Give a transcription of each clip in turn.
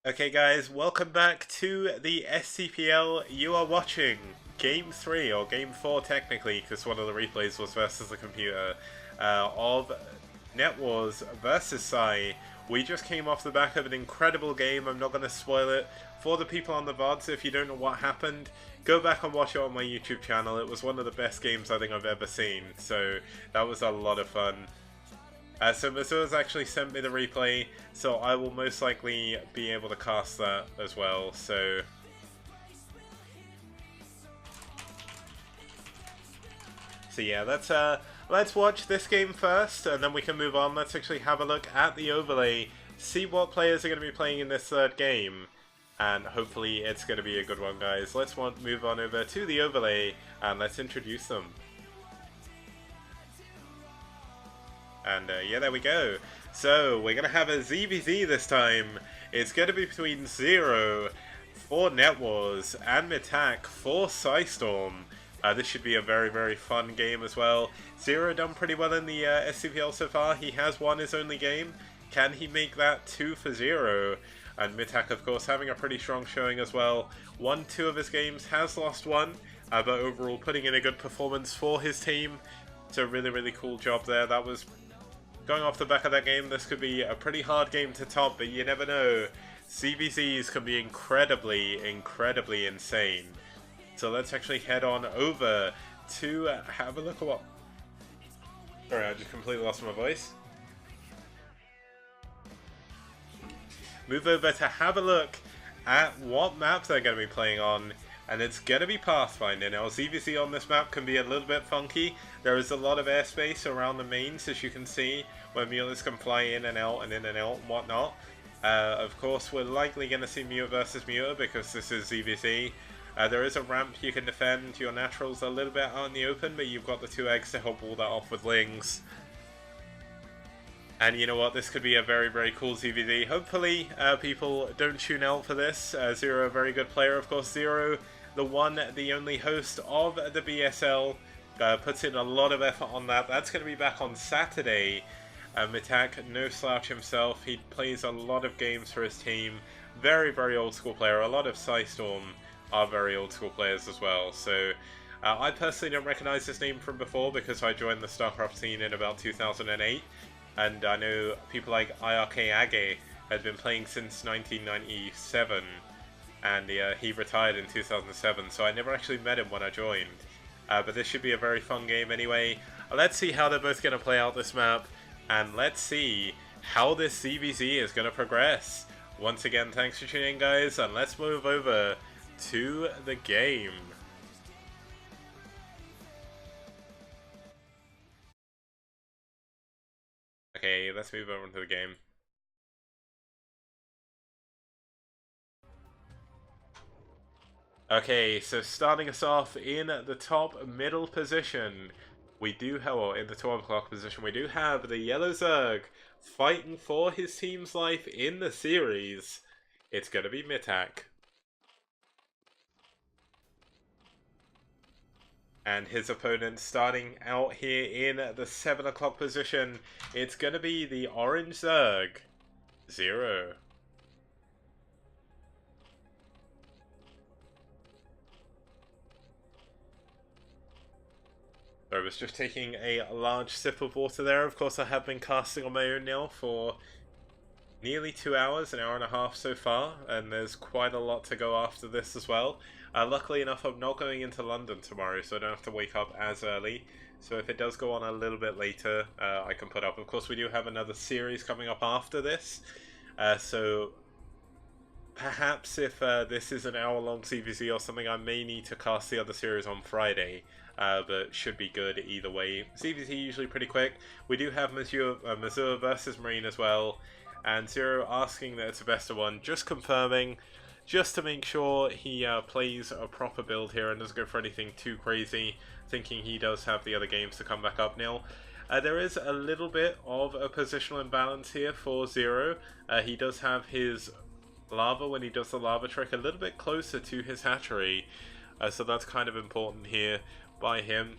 Okay guys, welcome back to the STPL. You are watching Game 3, or Game 4 technically, because one of the replays was versus the computer, of Net Wars versus pSi. We just came off the back of an incredible game. I'm not going to spoil it. For the people on the VODs, if you don't know what happened, go back and watch it on my YouTube channel. It was one of the best games I think I've ever seen, so that was a lot of fun. So Missoula's actually sent me the replay, so I will most likely be able to cast that as well, so... So yeah, let's watch this game first, and then we can move on. Let's actually have a look at the overlay, see what players are going to be playing in this third game, and hopefully it's going to be a good one, guys. Let's move on over to the overlay, and let's introduce them. And yeah, there we go. So, we're going to have a ZZZero this time. It's going to be between Zero for Net Wars and mitak for pSi. This should be a very, very fun game as well. Zero done pretty well in the STPL so far. He has won his only game. Can he make that 2 for Zero? And mitak, of course, having a pretty strong showing as well. Won 2 of his games, has lost 1. But overall, putting in a good performance for his team. It's a really, really cool job there. That was... Going off the back of that game, this could be a pretty hard game to top, but you never know. CVZs can be incredibly, incredibly insane. So let's actually head on over to have a look at what... Sorry, I just completely lost my voice. Move over to have a look at what map they're going to be playing on. And it's going to be Pathfinder. Now, ZVZ on this map can be a little bit funky. There is a lot of airspace around the mains, as you can see, where mules can fly in and out and whatnot. Of course, we're likely going to see Muta versus Muta because this is ZVZ. There is a ramp you can defend. Your natural's a little bit out in the open, but you've got the 2 eggs to help wall that off with Lings. And you know what, this could be a very, very cool ZVZ. Hopefully, people don't tune out for this. Zero, a very good player, of course. Zero, the one, the only host of the BSL, puts in a lot of effort on that. That's going to be back on Saturday. mitak, no slouch himself. He plays a lot of games for his team. Very, very old school player. A lot of pSi are very old school players as well. So, I personally don't recognize his name from before because I joined the StarCraft scene in about 2008. And I know people like IRK Age had been playing since 1997, and he retired in 2007, so I never actually met him when I joined. But this should be a very fun game anyway. Let's see how they're both going to play out this map, and let's see how this ZVZ is going to progress. Once again, thanks for tuning in, guys, and let's move over to the game. Okay, let's move over to the game. Okay, so starting us off in the top middle position, we do have, well, in the 12 o'clock position, we do have the Yellow Zerg fighting for his team's life in the series. It's going to be mitak. And his opponent starting out here in the 7 o'clock position, it's going to be the Orange Zerg, Zero. I was just taking a large sip of water there. Of course, I have been casting on my own now for nearly 2 hours, an hour and a half so far, and there's quite a lot to go after this as well. Luckily enough, I'm not going into London tomorrow, so I don't have to wake up as early. So if it does go on a little bit later, I can put up. Of course, we do have another series coming up after this, so perhaps if this is an hour-long CVZ or something, I may need to cast the other series on Friday. But should be good either way. CVZ usually pretty quick. We do have Missoula versus Marine as well. And Zero asking that it's a best of 1, just confirming, just to make sure he plays a proper build here and doesn't go for anything too crazy, thinking he does have the other games to come back up now. There is a little bit of a positional imbalance here for Zero. He does have his lava, when he does the lava trick, a little bit closer to his hatchery. So that's kind of important here by him.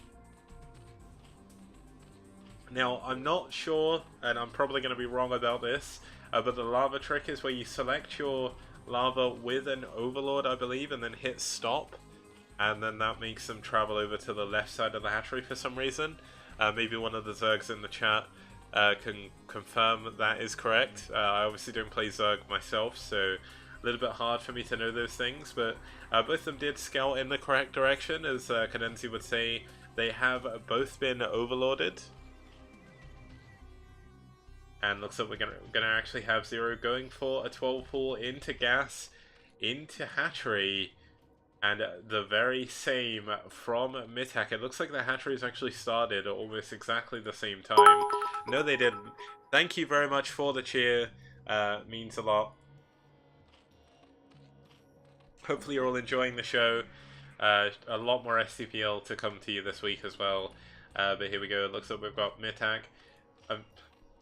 Now, I'm not sure, and I'm probably going to be wrong about this, but the lava trick is where you select your lava with an overlord, I believe, and then hit stop. And then that makes them travel over to the left side of the hatchery for some reason. Maybe one of the Zergs in the chat can confirm that is correct. I obviously don't play Zerg myself, so a little bit hard for me to know those things, but both of them did scout in the correct direction, as Cadenzi would say. They have both been overloaded. And looks like we're gonna actually have Zero going for a 12 pull into gas, into hatchery. And the very same from mitak. It looks like the hatcheries actually started at almost exactly the same time. No, they didn't. Thank you very much for the cheer. Means a lot. Hopefully you're all enjoying the show. A lot more STPL to come to you this week as well. But here we go. It looks like we've got mitak.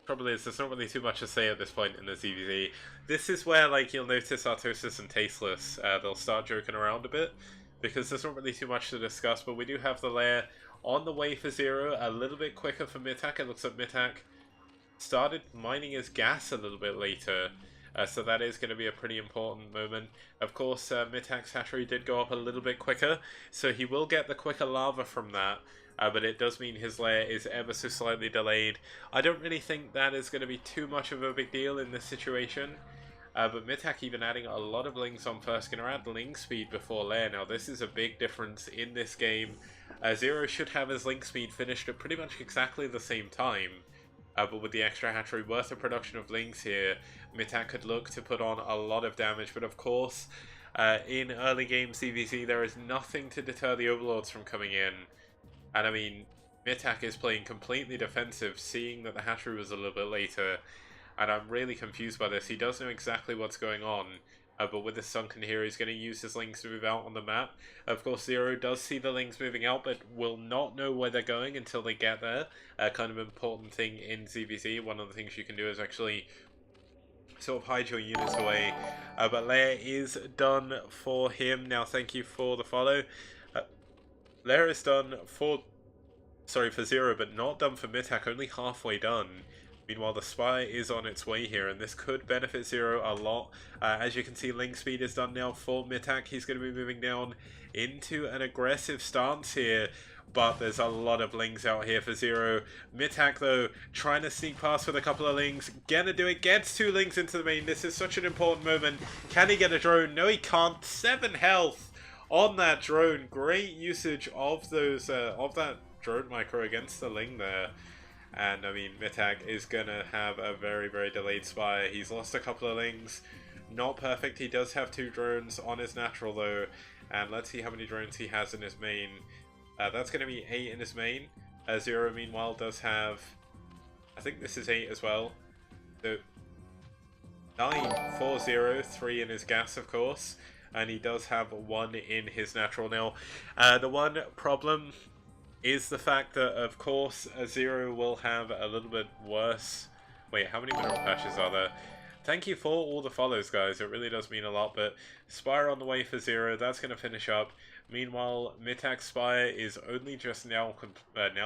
Probably there's not really too much to say at this point in the ZZZ. This is where, like, you'll notice Artosis and Tasteless, they'll start joking around a bit, because there's not really too much to discuss, but we do have the lair on the way for Zero, a little bit quicker for mitak. It looks like mitak started mining his gas a little bit later, so that is going to be a pretty important moment. Of course, mitak's hatchery did go up a little bit quicker, so he will get the quicker lava from that. But it does mean his lair is ever so slightly delayed. I don't really think that is going to be too much of a big deal in this situation. But mitak even adding a lot of lings on first, going to add ling speed before lair. Now this is a big difference in this game. Zero should have his ling speed finished at pretty much exactly the same time. But with the extra hatchery worth of production of lings here, mitak could look to put on a lot of damage. But of course, in early game CVC, there is nothing to deter the overlords from coming in. And I mean, mitak is playing completely defensive, seeing that the hatchery was a little bit later. And I'm really confused by this. He does know exactly what's going on. But with the sunken here, he's going to use his lings to move out on the map. Of course, Zero does see the lings moving out, but will not know where they're going until they get there. Kind of important thing in ZVZ. One of the things you can do is actually sort of hide your units away. But lair is done for him. Now, thank you for the follow. Lair is done for Zero, but not done for mitak, only halfway done. Meanwhile, the spy is on its way here, and this could benefit Zero a lot. As you can see, ling speed is done now for mitak. He's going to be moving down into an aggressive stance here, but there's a lot of lings out here for Zero. mitak, though, trying to sneak past with a couple of lings. Gonna do it, gets 2 lings into the main. This is such an important moment. Can he get a drone? No, he can't. 7 health on that drone. Great usage of those of that drone micro against the ling there. And I mean, mitak is gonna have a very, very delayed spire. He's lost a couple of lings. Not perfect. He does have 2 drones on his natural though. And let's see how many drones he has in his main. That's gonna be 8 in his main. Zero meanwhile does have, I think this is 8 as well. So 9 for Zero, 3 in his gas of course. And he does have 1 in his natural. Now, the one problem is the fact that, of course, Zero will have a little bit worse. Wait, how many mineral patches are there? Thank you for all the follows, guys. It really does mean a lot. But Spire on the way for Zero. That's going to finish up. Meanwhile, mitak's Spire is only just now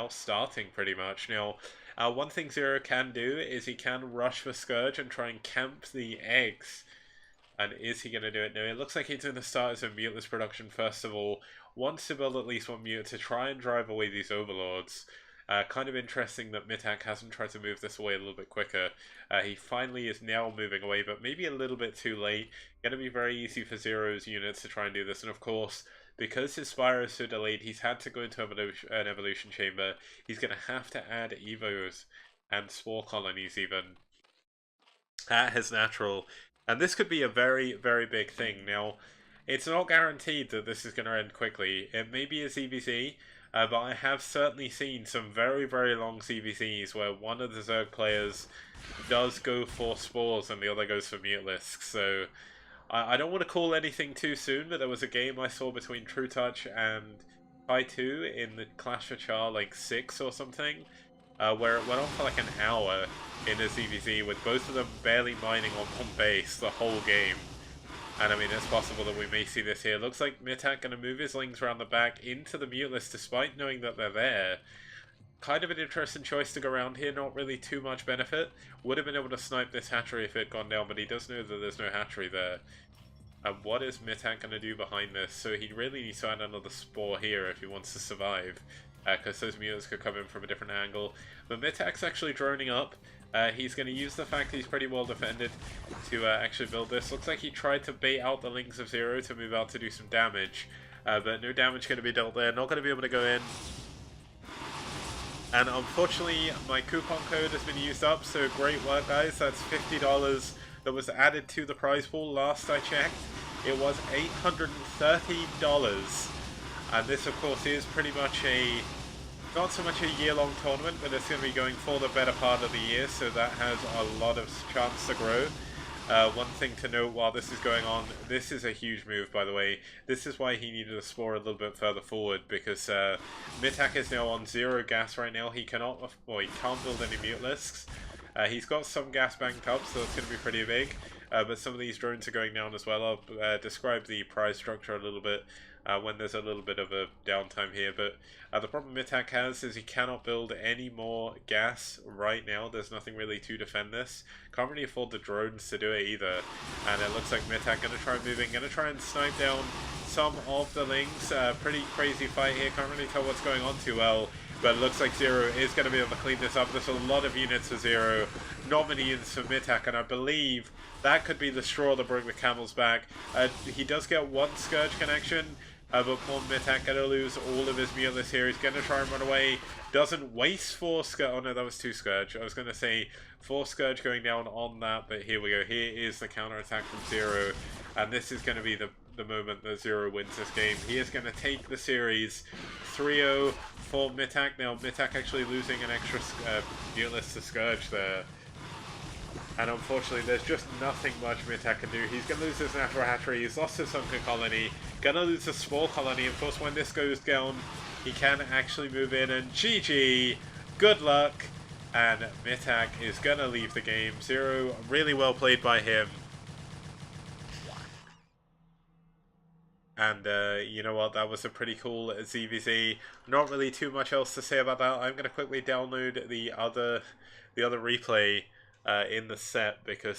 starting, pretty much. Now, one thing Zero can do is he can rush for Scourge and try and camp the eggs. And is he going to do it? No, it looks like he's going to start his muteless production first of all. Wants to build at least 1 mutant to try and drive away these overlords. Kind of interesting that mitak hasn't tried to move this away a little bit quicker. He finally is now moving away, but maybe a little bit too late. Going to be very easy for Zero's units to try and do this. And of course, because his Spire is so delayed, he's had to go into an evolution chamber. He's going to have to add Evos and Spore Colonies even at his natural. And this could be a very, very big thing. Now, it's not guaranteed that this is going to end quickly. It may be a CVC, but I have certainly seen some very, very long CVCs where one of the Zerg players does go for Spores and the other goes for Mutalisks. So, I don't want to call anything too soon, but there was a game I saw between True Touch and Pi 2 in the Clash for Char, like 6 or something, where it went on for like an hour in a CVC with both of them barely mining on one base the whole game. And I mean, it's possible that we may see this here. Looks like mitak going to move his lings around the back into the muteless despite knowing that they're there. Kind of an interesting choice to go around here, not really too much benefit. Would have been able to snipe this hatchery if it had gone down, but he does know that there's no hatchery there. And what is mitak going to do behind this? So he really needs to add another spore here if he wants to survive, because those mutants could come in from a different angle. But mitak's actually droning up. He's going to use the fact that he's pretty well defended to actually build this. Looks like he tried to bait out the Lings of Zero to move out to do some damage, but no damage going to be dealt there. Not going to be able to go in. And unfortunately, my coupon code has been used up, so great work, guys. That's $50 that was added to the prize pool last I checked. It was $830. And this, of course, is pretty much not so much a year-long tournament, but it's going to be going for the better part of the year, so that has a lot of chance to grow. One thing to note while this is going on, this is a huge move, by the way. This is why he needed a spore a little bit further forward, because mitak is now on 0 gas right now. He cannot, well, he can't build any mutalisks. He's got some gas banked up, so it's going to be pretty big. But some of these drones are going down as well. I'll describe the prize structure a little bit when there's a little bit of a downtime here. But the problem mitak has is he cannot build any more gas right now. There's nothing really to defend this. Can't really afford the drones to do it either. And it looks like mitak going to try moving, going to try and snipe down some of the Lings. Pretty crazy fight here. Can't really tell what's going on too well. But it looks like Zero is going to be able to clean this up. There's a lot of units for Zero, not many units for mitak, and I believe that could be the straw to bring the camels back. He does get one Scourge connection, but poor mitak going to lose all of his mutants here. He's going to try and run away. Doesn't waste 4 Scourge. Oh no, that was 2 Scourge. I was going to say 4 Scourge going down on that, but here we go. Here is the counter attack from Zero, and this is going to be the moment that Zero wins this game. He is going to take the series 3-0 for mitak. Now, mitak actually losing an extra mutant to Scourge there. And unfortunately, there's just nothing much mitak can do. He's going to lose his natural hatchery. He's lost his sunken colony. Going to lose the spore colony. Of course, when this goes down, he can actually move in. And GG, good luck. And mitak is going to leave the game. Zero, really well played by him. And you know what, that was a pretty cool ZVZ. Not really too much else to say about that. I'm going to quickly download the other replay in the set, because